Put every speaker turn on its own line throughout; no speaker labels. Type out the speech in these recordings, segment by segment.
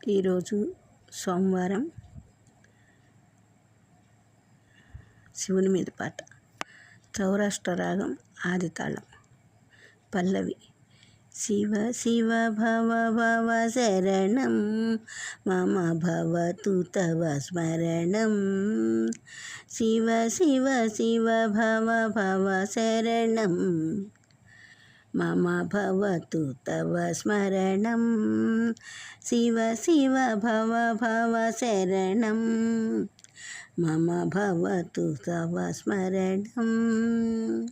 ఈరోజు సోమవారం శివుని మీద పాట. సౌరాష్ట్ర రాగం ఆదితాళం. పల్లవి. శివ శివ భవ భవ శరణం మమ భవతు తవ స్మరణం. శివ శివ శివ భవ భవ శరణం మమ భవతు తవ స్మరణం. శివ శివ భవ భవ శరణం మమ భవతు తవ స్మరణం.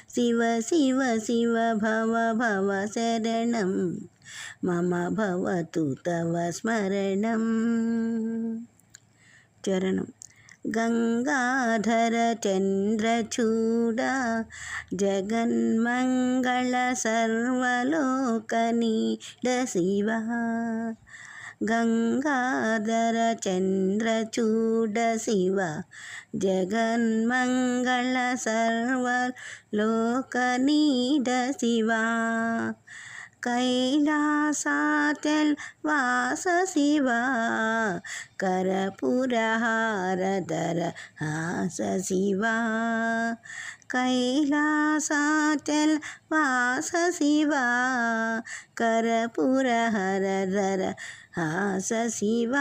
శివ శివ శివ భవ భవ శరణం మమ భవతు తవ స్మరణం. చరణం. గంగాధర చంద్రచూడ జగన్మంగళ సర్వలోకనీడ శివ. గంగాధర చంద్రచూడ శివ జగన్మంగళ సర్వలోకనీడ శివ. కైలాసాచల్ వాస శివ కరపురహారధర హాస శివ. కైలాసాచల్ వాస శివ కరపురహరధర హాస శివ.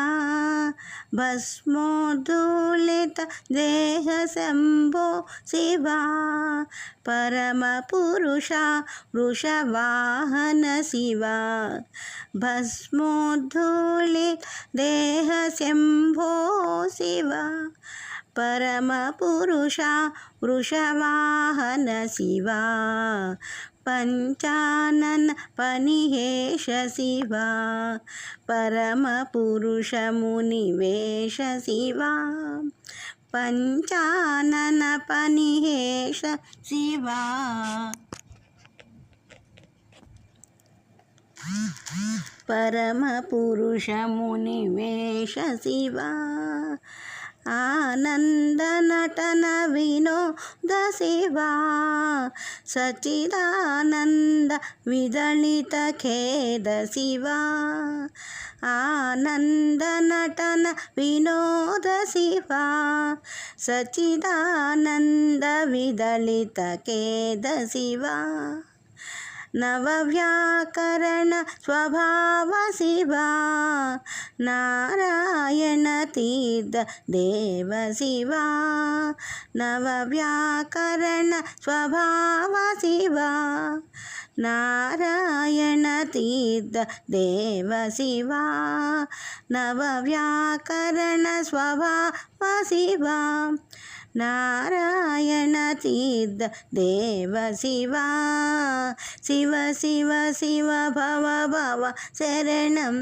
భస్మోద్ధూళిత దేహ శంభో శివ పరమ పురుష వృషవాహన శివ. భస్మోద్ధూళిత దేహ శంభో శివ పరమ పురుష వృషవాహన శివ. పంచానన పనిహేష శివ పరమ పురుష మునివేష శివ. పంచానన పనిహేష శివ పరమ పురుష మునివేష శివ. ఆనంద నటన వినోద శివ సచిదానంద విదళిత ఖేద శివ. ఆనంద నటన వినోద శివ సచిదానంద విదళిత ఖేద శివ. నవవ్యాకరణ స్వభావ శివ నారాయణ తీర్థ దేవ శివ. నవవ్యాకరణ స్వభావ శివ నారాయణ తీర్థ దేవ శివ. నవవ్యాకరణ స్వభావ శివ నారాయణ తీర్థ దేవ శివ. శివ శివ శివ భవ భవ శరణం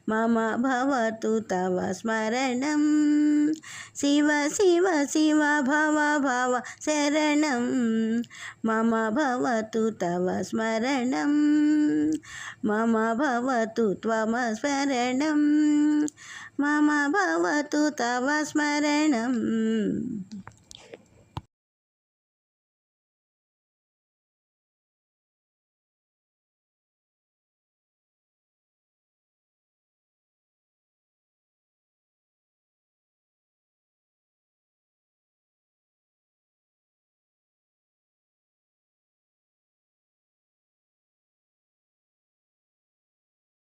మమ భవతు తవ స్మరణం. శివ శివ శివ భవ భవ శరణం మమ భవతు తవ స్మరణం. మమ భవతు త్వమ స్మరణం మమ భవతు తవ స్మరణం.